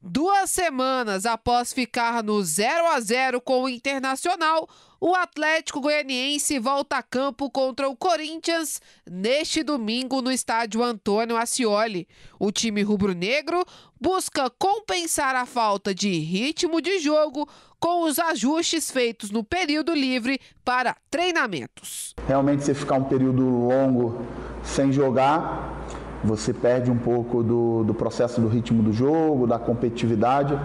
2 semanas após ficar no 0-0 com o Internacional, o Atlético Goianiense volta a campo contra o Corinthians neste domingo no estádio Antônio Ascioli. O time rubro-negro busca compensar a falta de ritmo de jogo com os ajustes feitos no período livre para treinamentos. Realmente, se ficar um período longo sem jogar, você perde um pouco do processo do ritmo do jogo, da competitividade,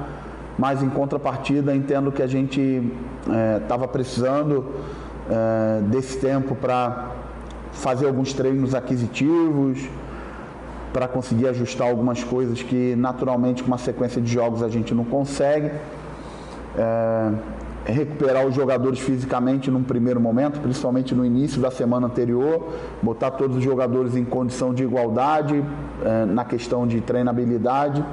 mas em contrapartida entendo que a gente estava precisando desse tempo para fazer alguns treinos aquisitivos, para conseguir ajustar algumas coisas que naturalmente com uma sequência de jogos a gente não consegue. Recuperar os jogadores fisicamente num primeiro momento, principalmente no início da semana anterior, botar todos os jogadores em condição de igualdade na questão de treinabilidade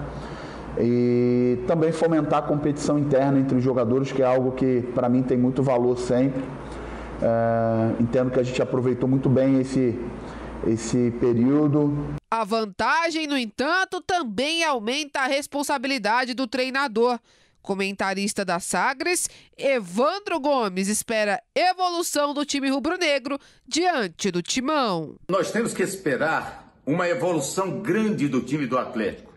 e também fomentar a competição interna entre os jogadores, que é algo que para mim tem muito valor sempre. Entendo que a gente aproveitou muito bem esse período. A vantagem, no entanto, também aumenta a responsabilidade do treinador. Comentarista da Sagres, Evandro Gomes espera evolução do time rubro-negro diante do Timão. Nós temos que esperar uma evolução grande do time do Atlético,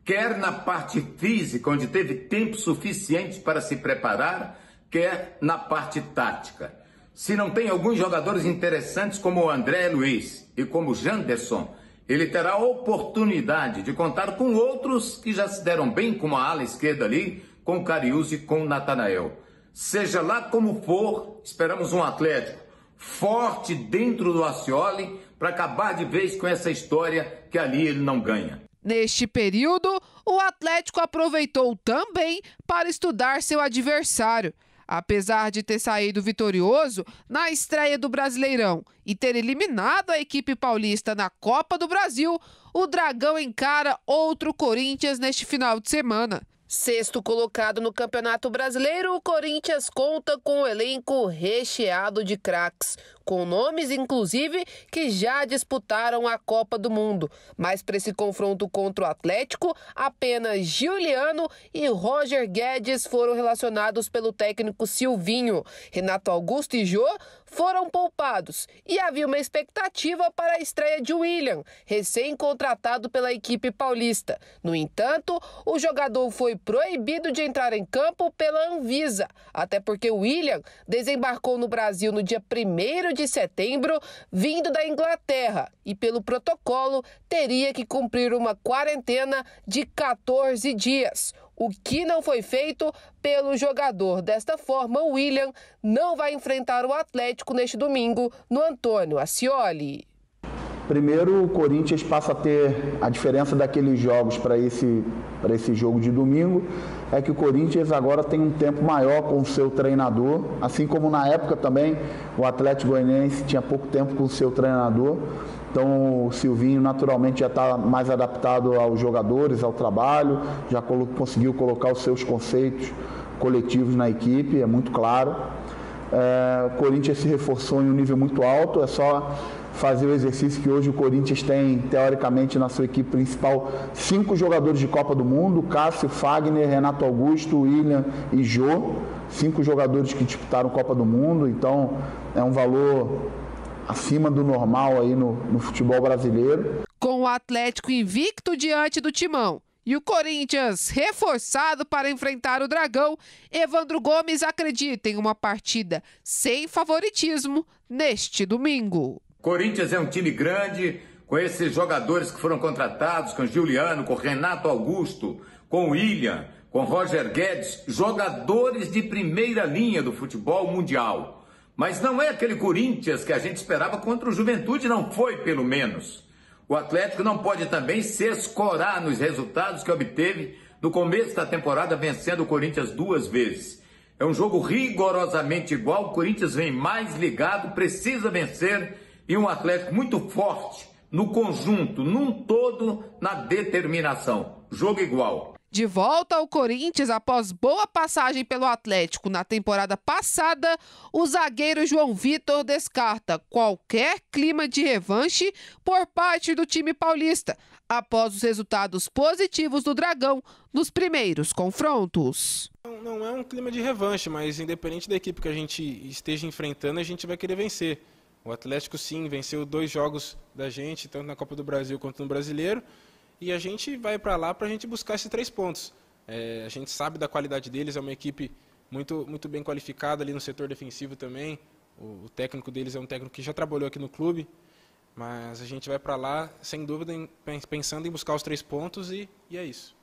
quer na parte física, onde teve tempo suficiente para se preparar, quer na parte tática. Se não tem alguns jogadores interessantes como o André Luiz e como o Janderson, ele terá a oportunidade de contar com outros que já se deram bem, como a ala esquerda ali, com o Cariús e com o Natanael. Seja lá como for, esperamos um Atlético forte dentro do Ascioli para acabar de vez com essa história que ali ele não ganha. Neste período, o Atlético aproveitou também para estudar seu adversário. Apesar de ter saído vitorioso na estreia do Brasileirão e ter eliminado a equipe paulista na Copa do Brasil, o Dragão encara outro Corinthians neste final de semana. Sexto colocado no Campeonato Brasileiro, o Corinthians conta com um elenco recheado de craques, com nomes, inclusive, que já disputaram a Copa do Mundo. Mas para esse confronto contra o Atlético, apenas Giuliano e Roger Guedes foram relacionados pelo técnico Silvinho. Renato Augusto e Jô foram poupados e havia uma expectativa para a estreia de William, recém-contratado pela equipe paulista. No entanto, o jogador foi proibido de entrar em campo pela Anvisa, até porque William desembarcou no Brasil no dia 1º de setembro, vindo da Inglaterra, e pelo protocolo teria que cumprir uma quarentena de 14 dias, o que não foi feito pelo jogador. Desta forma, o William não vai enfrentar o Atlético neste domingo no Antônio Ascioli. Primeiro, o Corinthians passa a ter a diferença daqueles jogos para esse jogo de domingo, é que o Corinthians agora tem um tempo maior com o seu treinador, assim como na época também o Atlético Goianiense tinha pouco tempo com o seu treinador. Então o Silvinho naturalmente já está mais adaptado aos jogadores, ao trabalho, já conseguiu colocar os seus conceitos coletivos na equipe, é muito claro. O Corinthians se reforçou em um nível muito alto, é só fazer o exercício que hoje o Corinthians tem, teoricamente, na sua equipe principal, 5 jogadores de Copa do Mundo: Cássio, Fagner, Renato Augusto, William e Jô, 5 jogadores que disputaram Copa do Mundo. Então é um valor acima do normal aí no futebol brasileiro. Com o Atlético invicto diante do Timão e o Corinthians reforçado para enfrentar o Dragão, Evandro Gomes acredita em uma partida sem favoritismo neste domingo. Corinthians é um time grande, com esses jogadores que foram contratados, com Giuliano, com Renato Augusto, com William, com Roger Guedes, jogadores de primeira linha do futebol mundial. Mas não é aquele Corinthians que a gente esperava contra o Juventude, não foi pelo menos. O Atlético não pode também se escorar nos resultados que obteve no começo da temporada, vencendo o Corinthians 2 vezes. É um jogo rigorosamente igual, o Corinthians vem mais ligado, precisa vencer, e um Atlético muito forte no conjunto, num todo, na determinação. Jogo igual. De volta ao Corinthians após boa passagem pelo Atlético na temporada passada, o zagueiro João Vitor descarta qualquer clima de revanche por parte do time paulista, após os resultados positivos do Dragão nos primeiros confrontos. Não é um clima de revanche, mas independente da equipe que a gente esteja enfrentando, a gente vai querer vencer. O Atlético, sim, venceu 2 jogos da gente, tanto na Copa do Brasil quanto no Brasileiro, e a gente vai para lá para a gente buscar esses 3 pontos. A gente sabe da qualidade deles, é uma equipe muito bem qualificada ali no setor defensivo também. O técnico deles é um técnico que já trabalhou aqui no clube, mas a gente vai para lá, sem dúvida, pensando em buscar os 3 pontos e é isso.